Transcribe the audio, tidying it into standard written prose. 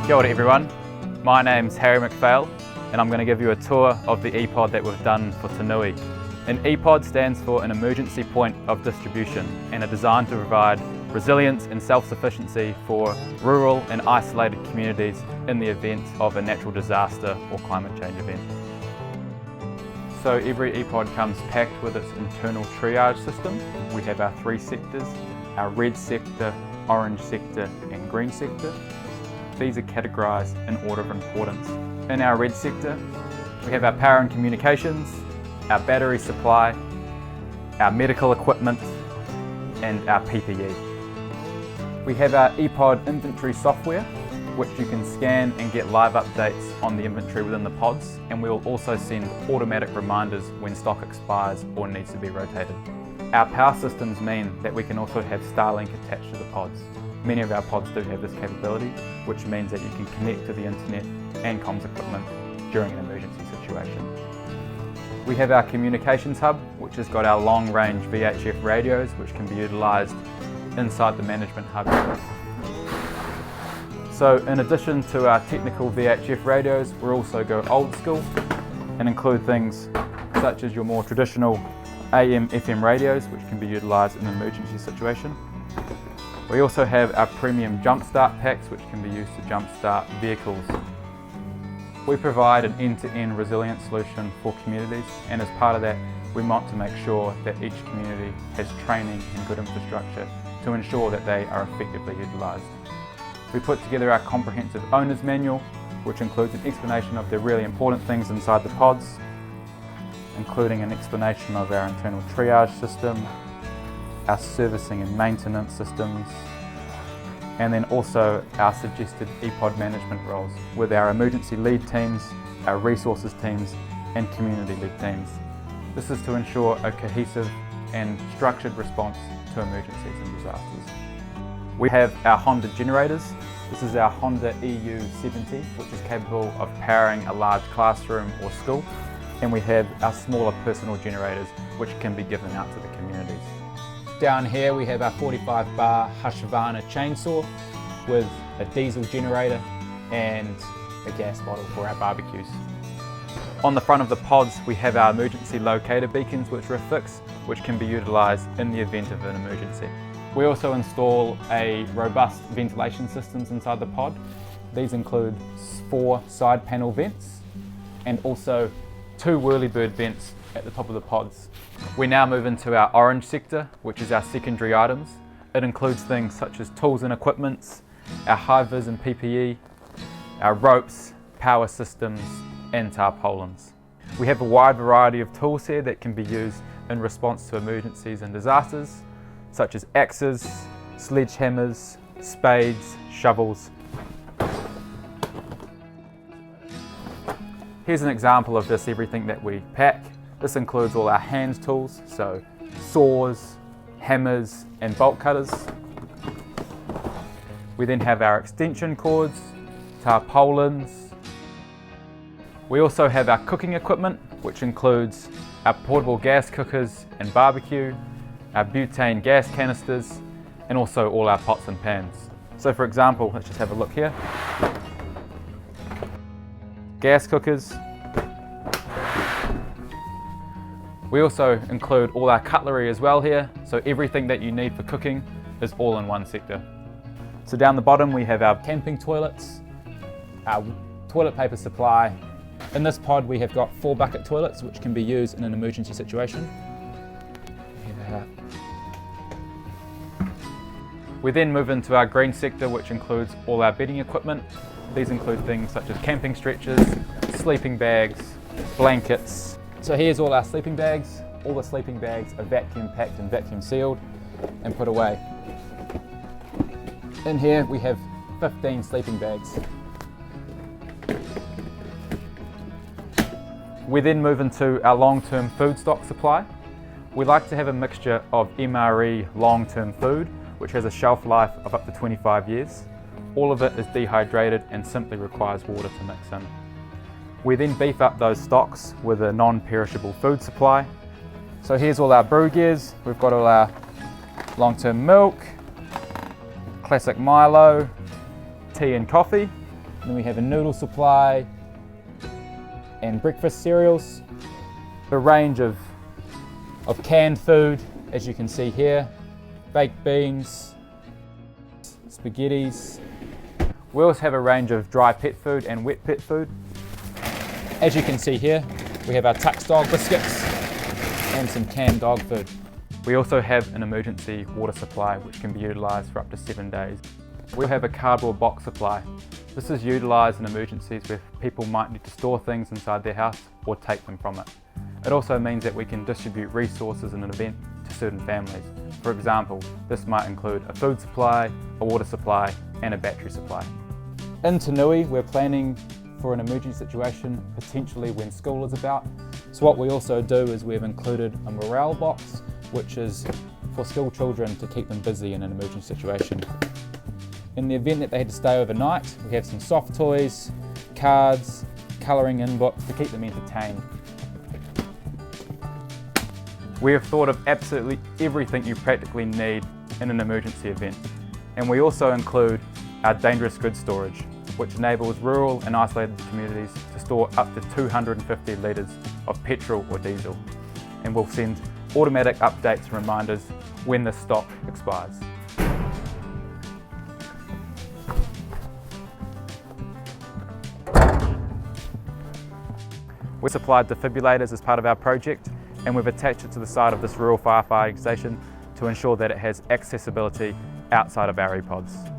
Kia ora everyone, my name's Harry McPhail and I'm going to give you a tour of the EPOD that we've done for Tanui. An EPOD stands for an emergency point of distribution and are designed to provide resilience and self-sufficiency for rural and isolated communities in the event of a natural disaster or climate change event. So every EPOD comes packed with its internal triage system. We have our 3 sectors, our red sector, orange sector and green sector. These are categorised in order of importance. In our red sector, we have our power and communications, our battery supply, our medical equipment and our PPE. We have our EPOD inventory software, which you can scan and get live updates on the inventory within the pods, and we will also send automatic reminders when stock expires or needs to be rotated. Our power systems mean that we can also have Starlink attached to the pods. Many of our pods do have this capability, which means that you can connect to the internet and comms equipment during an emergency situation. We have our communications hub, which has got our long-range VHF radios, which can be utilised inside the management hub. So in addition to our technical VHF radios, we also go old school and include things such as your more traditional AM/FM radios, which can be utilised in an emergency situation. We also have our premium jump start packs, which can be used to jump start vehicles. We provide an end-to-end resilient solution for communities, and as part of that we want to make sure that each community has training and good infrastructure to ensure that they are effectively utilised. We put together our comprehensive owner's manual, which includes an explanation of the really important things inside the pods, including an explanation of our internal triage system, our servicing and maintenance systems, and then also our suggested EPOD management roles with our emergency lead teams, our resources teams and community lead teams. This is to ensure a cohesive and structured response to emergencies and disasters. We have our Honda generators. This is our Honda EU70, which is capable of powering a large classroom or school, and we have our smaller personal generators which can be given out to the communities. Down here we have our 45 bar Husqvarna chainsaw with a diesel generator and a gas bottle for our barbecues. On the front of the pods we have our emergency locator beacons which are fixed, which can be utilised in the event of an emergency. We also install a robust ventilation systems inside the pod. These include 4 side panel vents and also 2 whirlybird vents at the top of the pods. We now move into our orange sector, which is our secondary items. It includes things such as tools and equipments, our high-vis and PPE, our ropes, power systems and tarpaulins. We have a wide variety of tools here that can be used in response to emergencies and disasters, such as axes, sledgehammers, spades, shovels. Here's an example of just everything that we pack. This includes all our hand tools, so saws, hammers and bolt cutters. We then have our extension cords, tarpaulins. We also have our cooking equipment, which includes our portable gas cookers and barbecue, our butane gas canisters, and also all our pots and pans. So for example, let's just have a look here. Gas cookers. We also include all our cutlery as well here, so everything that you need for cooking is all in one sector. So down the bottom we have our camping toilets, our toilet paper supply. In this pod we have got 4 bucket toilets which can be used in an emergency situation. We then move into our green sector, which includes all our bedding equipment. These include things such as camping stretchers, sleeping bags, blankets. So here's all our sleeping bags. All the sleeping bags are vacuum packed and vacuum sealed and put away. In here we have 15 sleeping bags. We then move into our long-term food stock supply. We like to have a mixture of MRE long-term food, which has a shelf life of up to 25 years. All of it is dehydrated and simply requires water to mix in. We then beef up those stocks with a non-perishable food supply. So here's all our brew gears. We've got all our long-term milk, classic Milo, tea and coffee. Then we have a noodle supply and breakfast cereals. A range of canned food, as you can see here. Baked beans, spaghettis. We also have a range of dry pet food and wet pet food. As you can see here, we have our Tux dog biscuits and some canned dog food. We also have an emergency water supply which can be utilised for up to 7 days. We have a cardboard box supply. This is utilised in emergencies where people might need to store things inside their house or take them from it. It also means that we can distribute resources in an event to certain families. For example, this might include a food supply, a water supply and a battery supply. In Tanui, we're planning for an emergency situation, potentially when school is about. So what we also do is we've included a morale box, which is for school children to keep them busy in an emergency situation. In the event that they had to stay overnight, we have some soft toys, cards, colouring in books to keep them entertained. We have thought of absolutely everything you practically need in an emergency event. And we also include our dangerous goods storage, which enables rural and isolated communities to store up to 250 litres of petrol or diesel. And we'll send automatic updates and reminders when the stock expires. We supplied defibrillators as part of our project, and we've attached it to the side of this rural firefighting station to ensure that it has accessibility outside of our EPODs.